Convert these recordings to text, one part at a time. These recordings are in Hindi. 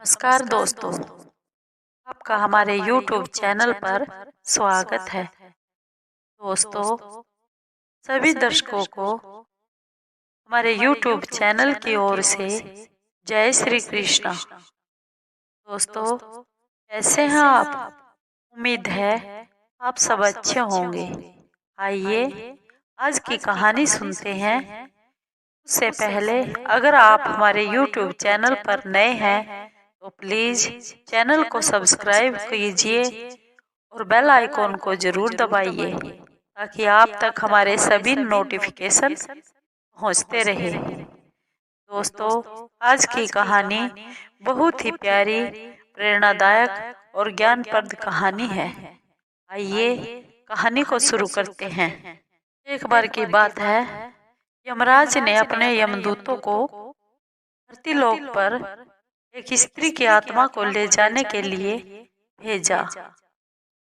नमस्कार दोस्तों, आपका हमारे YouTube चैनल पर स्वागत है। दोस्तों, सभी दर्शकों को हमारे YouTube चैनल की ओर से जय श्री कृष्णा। दोस्तों, कैसे हैं आप? उम्मीद है आप सब अच्छे होंगे। आइए आज की कहानी सुनते हैं। उससे पहले अगर आप हमारे YouTube चैनल पर नए हैं तो प्लीज चैनल को सब्सक्राइब कीजिए और बेल आइकॉन को जरूर दबाइए ताकि आप तक हमारे सभी नोटिफिकेशन पहुंचते रहे। दोस्तों, आज की कहानी बहुत ही प्यारी, प्रेरणादायक और ज्ञानप्रद कहानी है। आइए कहानी को शुरू करते हैं। एक बार की बात है, यमराज ने अपने यमदूतों को धरती लोक पर एक स्त्री की आत्मा को ले जाने के लिए भेजा।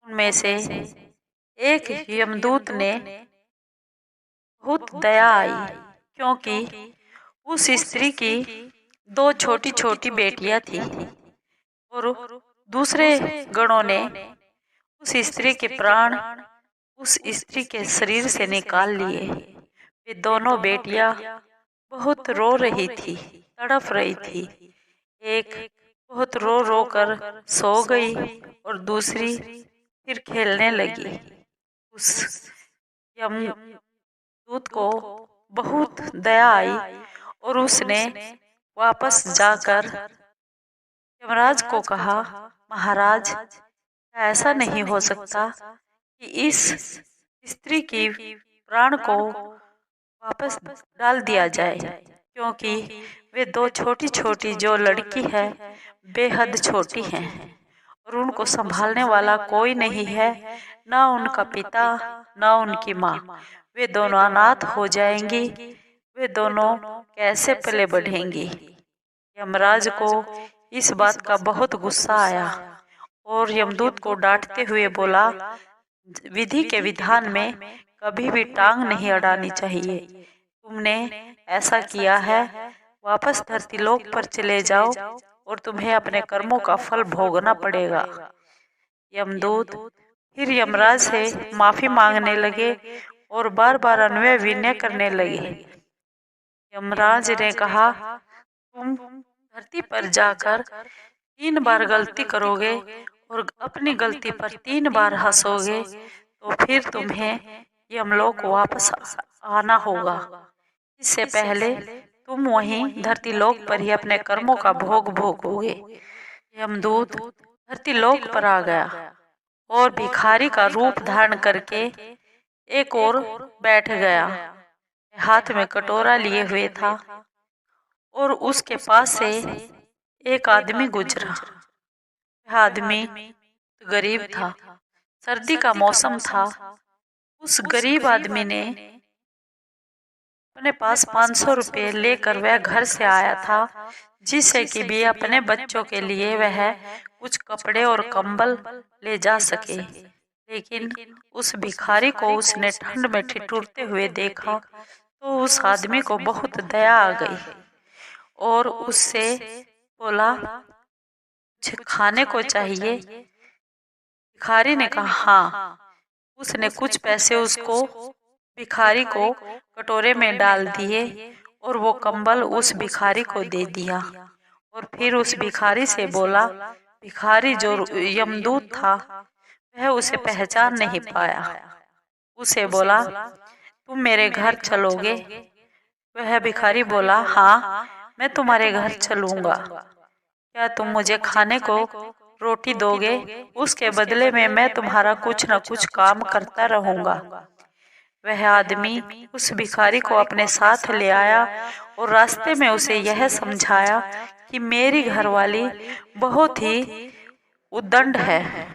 उनमें से एक यमदूत ने बहुत दया आई, क्योंकि उस स्त्री की दो छोटी छोटी बेटियां थी और दूसरे गणों ने उस स्त्री के प्राण उस स्त्री के शरीर से निकाल लिए। वे दोनों बेटियां बहुत रो रही थी, तड़प रही थी। एक बहुत रो रो कर सो गई और दूसरी फिर खेलने लगी। उस यमदूत को बहुत दया आई और उसने वापस जाकर यमराज को कहा, महाराज, ऐसा नहीं हो सकता कि इस स्त्री की प्राण को वापस डाल दिया जाए, क्योंकि वे दो छोटी छोटी जो लड़की है बेहद छोटी हैं और उनको संभालने वाला कोई नहीं है, ना उनका पिता ना उनकी माँ। वे दोनों अनाथ हो जाएंगी। वे दोनों कैसे पले बढ़ेंगी। यमराज को इस बात का बहुत गुस्सा आया और यमदूत को डांटते हुए बोला, विधि के विधान में कभी भी टांग नहीं अड़ानी चाहिए। तुमने ऐसा किया है, वापस धरती लोक पर चले जाओ और तुम्हें अपने कर्मों का फल भोगना पड़ेगा। यमदूत फिर यमराज से माफी मांगने लगे और बार बार अन्वय विनय करने लगे। यमराज ने कहा, तुम धरती पर जाकर 3 बार गलती करोगे और अपनी गलती पर 3 बार हंसोगे तो फिर तुम्हें यमलोक वापस आना होगा। इससे पहले तुम वहीं धरती लोक पर ही अपने कर्मों का भोग भोगोगे। यमदूत धरती लोक पर आ गया और भिखारी का रूप धारण करके एक और बैठ गया। हाथ में कटोरा लिए हुए था और उसके पास से एक आदमी गुजरा। यह आदमी गरीब था, सर्दी का मौसम था। उस गरीब आदमी ने अपने पास 500 रुपये लेकर वह घर से आया था, जिससे कि भी अपने बच्चों के लिए वह कुछ कपड़े और कंबल ले जा सके। लेकिन उस भिखारी को उसने ठंड में ठिठुरते हुए देखा तो उस आदमी को बहुत दया आ गई और उससे बोला, मुझे खाने को चाहिए। भिखारी ने कहा हाँ। उसने कुछ पैसे उसको भिखारी को कटोरे में डाल दिए और वो कंबल उस भिखारी को दे दिया और फिर उस भिखारी से बोला। भिखारी जो यमदूत था वह उसे पहचान नहीं पाया। उसे बोला, तुम मेरे घर चलोगे? वह भिखारी बोला, हाँ, मैं तुम्हारे घर चलूंगा। क्या तुम मुझे खाने को रोटी दोगे? उसके बदले में मैं तुम्हारा कुछ न कुछ काम करता रहूंगा। वह आदमी उस भिखारी को अपने साथ ले आया और रास्ते में उसे यह समझाया कि मेरी घरवाली बहुत ही उद्दंड है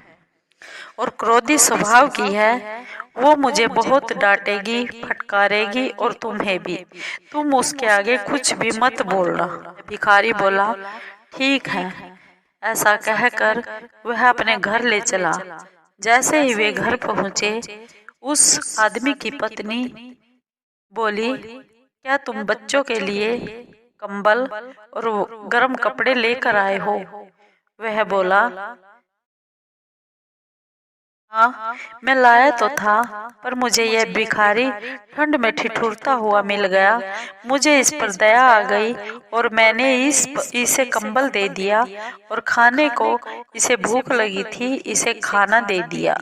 और क्रोधी स्वभाव की है। वो मुझे बहुत डांटेगी, फटकारेगी और तुम्हें भी। तुम उसके आगे कुछ भी मत बोलना। भिखारी बोला, ठीक है। ऐसा कहकर वह अपने घर ले चला। जैसे ही वे घर पहुंचे, उस आदमी की पत्नी बोली, क्या तुम बच्चों के लिए कंबल और गर्म कपड़े लेकर आए हो? वह बोला, हाँ मैं लाया तो था, पर मुझे यह भिखारी ठंड में ठिठुरता हुआ मिल गया। मुझे इस पर दया आ गई और मैंने इसे कंबल दे दिया और खाने को, इसे भूख लगी थी, इसे खाना दे दिया।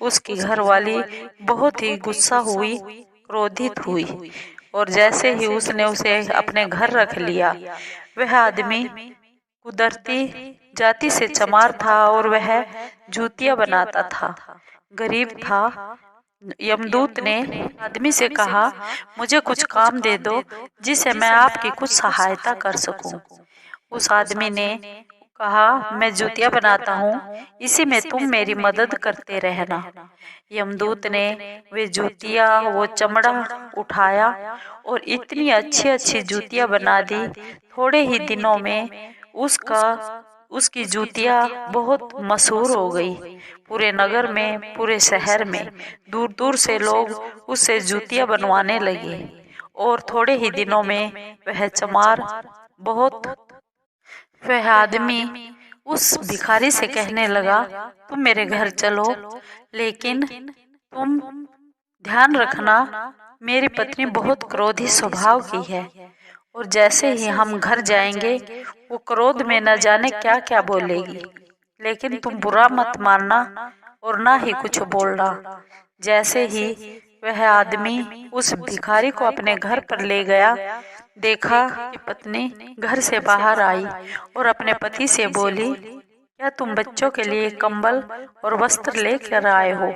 उसकी घरवाली बहुत ही गुस्सा हुई, क्रोधित हुई, और जैसे ही उसने उसे अपने घर रख लिया, वह आदमी कुदरती जाति से चमार था और वह जूतियां बनाता था, गरीब था। यमदूत ने आदमी से कहा, मुझे कुछ काम दे दो जिससे मैं आपकी कुछ सहायता कर सकूं। उस आदमी ने कहा, मैं जूतियां बनाता हूँ, इसी में तुम मेरी मदद करते रहना। यमदूत ने वे जूतियां, वो चमड़ा उठाया और इतनी अच्छी अच्छी जूतियां बना दी। थोड़े ही दिनों में उसकी जूतियां बहुत मशहूर हो गई। पूरे नगर में, पूरे शहर में दूर दूर से लोग उससे जूतियां बनवाने लगे और थोड़े ही दिनों में वह चमार बहुत वह आदमी उस भिखारी से कहने लगा, तुम मेरे घर चलो, लेकिन तुम ध्यान रखना, मेरी पत्नी बहुत क्रोधी स्वभाव की है और जैसे ही हम घर जाएंगे वो क्रोध में न जाने क्या क्या बोलेगी, लेकिन तुम बुरा मत मानना और ना ही कुछ बोलना। जैसे ही वह आदमी उस भिखारी को अपने घर पर ले गया, देखा कि पत्नी घर से बाहर आई और अपने पति से बोली, क्या तुम बच्चों के लिए कंबल और वस्त्र लेकर आए हो?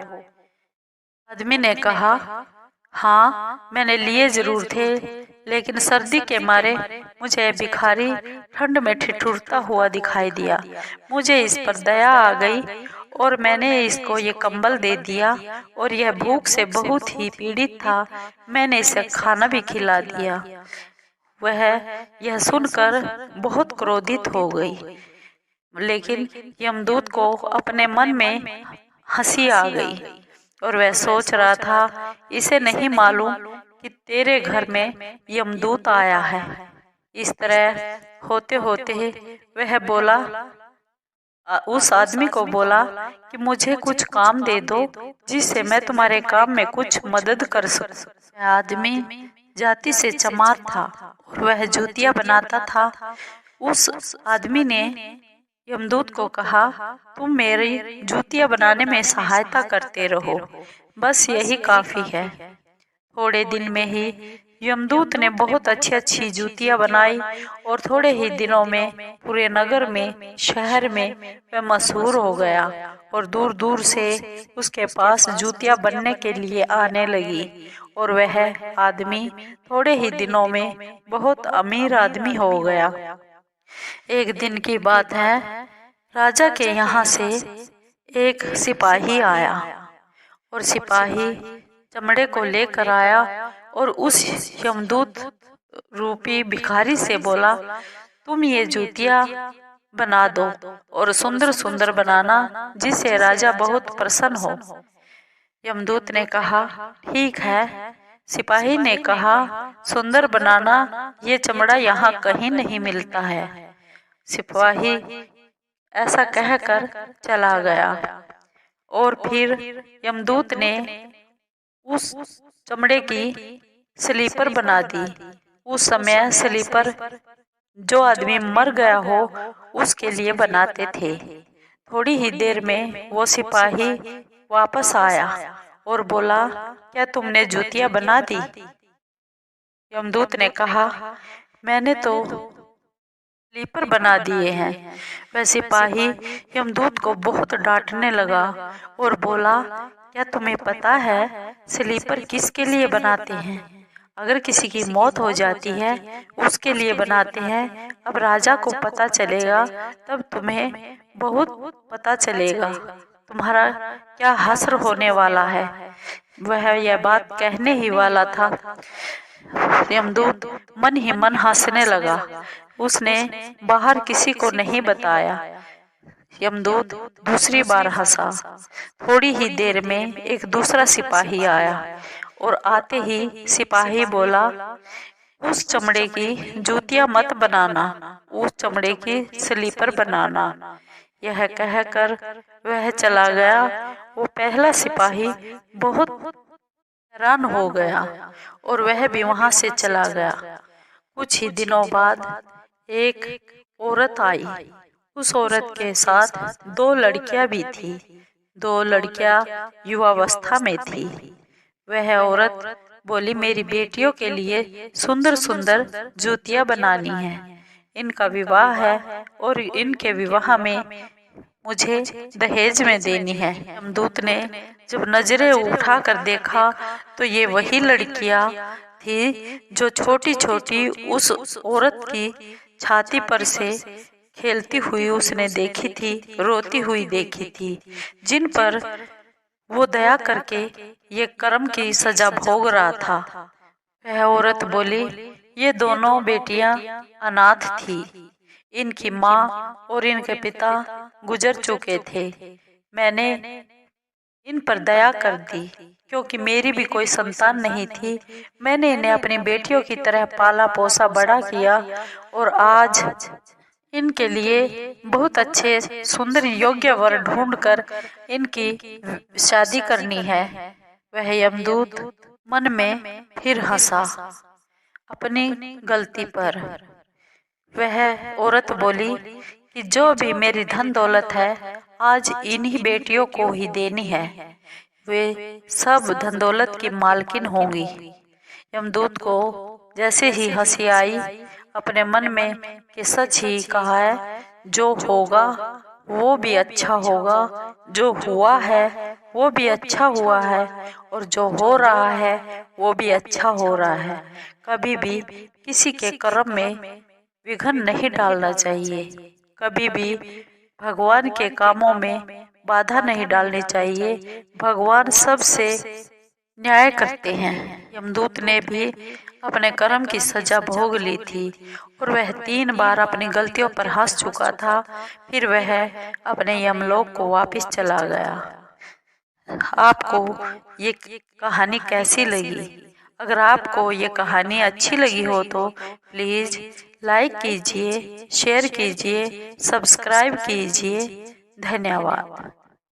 आदमी ने कहा, हाँ मैंने लिए जरूर थे, लेकिन सर्दी के मारे मुझे भिखारी ठंड में ठिठुरता हुआ दिखाई दिया। मुझे इस पर दया आ गई और मैंने इसको ये कंबल दे दिया और यह भूख से बहुत ही पीड़ित था, मैंने इसे खाना भी खिला दिया। वह यह सुनकर बहुत क्रोधित हो गई, लेकिन यमदूत को अपने मन में हंसी आ गई और वह सोच रहा था, इसे नहीं मालूम कि तेरे घर में यमदूत आया है। इस तरह होते होते वह बोला, उस आदमी को बोला कि मुझे कुछ काम दे दो जिससे मैं तुम्हारे काम में कुछ मदद कर सकूं। आदमी जाति से चमार था और वह जूतियां बनाता था। उस आदमी ने यमदूत को कहा, तुम मेरी जूतियां बनाने में सहायता करते रहो, बस यही काफी है। थोड़े दिन में ही यमदूत ने बहुत अच्छी अच्छी जूतियां बनाई और थोड़े ही दिनों में पूरे नगर में, शहर में वह मशहूर हो गया और दूर दूर से उसके पास जूतियां बनने के लिए आने लगी और वह आदमी थोड़े ही दिनों में बहुत अमीर आदमी हो गया। एक दिन की बात है, राजा के यहाँ से एक सिपाही आया और सिपाही चमड़े को लेकर आया और उस यमदूत रूपी भिखारी से बोला, तुम ये जूतियां बना दो और सुंदर सुंदर बनाना जिससे राजा बहुत प्रसन्न हो। यमदूत ने कहा, ठीक है। सिपाही ने कहा, सुंदर बनाना, ये चमड़ा यहाँ कहीं नहीं मिलता है। सिपाही ऐसा कहकर चला गया और फिर यमदूत ने उस चमड़े की स्लीपर बना दी। उस समय स्लीपर जो आदमी मर गया हो उसके लिए बनाते थे। थोड़ी ही देर में वो सिपाही वापस आया और बोला, क्या तुमने जूतियां बना दी? यमदूत ने कहा, मैंने तो स्लीपर बना दिए हैं। वह सिपाही यमदूत को बहुत डांटने लगा और बोला, क्या तुम्हें पता है स्लीपर किसके लिए बनाते हैं? अगर किसी की मौत हो जाती है उसके लिए बनाते हैं। अब राजा को पता चलेगा तब तुम्हें बहुत पता चलेगा तुम्हारा क्या हश्र होने वाला है। वह यह बात कहने ही वाला था, यमदूत मन ही मन हंसने लगा। उसने बाहर किसी को नहीं बताया। यमदूत दूसरी बार हंसा। थोड़ी ही देर में एक दूसरा सिपाही आया और आते ही सिपाही बोला, उस चमड़े की जूतियां मत बनाना, उस चमड़े की स्लीपर बनाना। यह कहकर वह चला गया। वो पहला सिपाही बहुत हैरान हो गया और वह भी वहां से चला गया। कुछ ही दिनों बाद एक औरत आई। उस औरत के साथ 2 लड़कियां भी थी। 2 लड़कियां युवावस्था में थी। वह औरत बोली, मेरी बेटियों के लिए सुंदर सुंदर जूतियां बनानी है। इनका विवाह है और इनके विवाह में मुझे दहेज में देनी है। यमदूत ने जब नजरें उठाकर देखा तो ये वही लड़कियां थी जो छोटी छोटी उस औरत की छाती पर से खेलती हुई उसने देखी थी, रोती हुई देखी थी, जिन पर वो दया करके ये कर्म की सजा भोग रहा था। वह औरत बोली, ये दोनों बेटियां अनाथ थी। इनकी माँ और इनके पिता गुजर चुके थे। मैंने इन पर दया कर दी क्योंकि मेरी भी कोई संतान नहीं थी। मैंने इन्हें अपनी बेटियों की तरह पाला पोसा बड़ा किया और आज इनके लिए बहुत अच्छे सुंदर योग्य वर ढूंढकर इनकी शादी करनी है। वह यमदूत मन में फिर हंसा अपनी गलती पर। वह औरत बोली कि जो भी मेरी धन दौलत है आज इन्हीं बेटियों को ही देनी है। वे सब धन दौलत की मालकिन होंगी। यमदूत को जैसे ही हंसी आई अपने मन में कि सच ही कहा है, जो होगा वो भी अच्छा होगा, जो हुआ है वो भी अच्छा हुआ है और जो हो रहा है वो भी अच्छा हो रहा है। कभी भी किसी के कर्म में विघ्न नहीं डालना चाहिए। कभी भी भगवान के कामों में बाधा नहीं डालनी चाहिए। भगवान सबसे न्याय करते हैं। यमदूत ने भी अपने कर्म की सजा भोग ली थी और वह 3 बार अपनी गलतियों पर हंस चुका था। फिर वह अपने यमलोक को वापस चला गया। आपको ये कहानी कैसी लगी? अगर आपको ये कहानी अच्छी लगी हो तो प्लीज लाइक कीजिए, शेयर कीजिए, सब्सक्राइब कीजिए। धन्यवाद।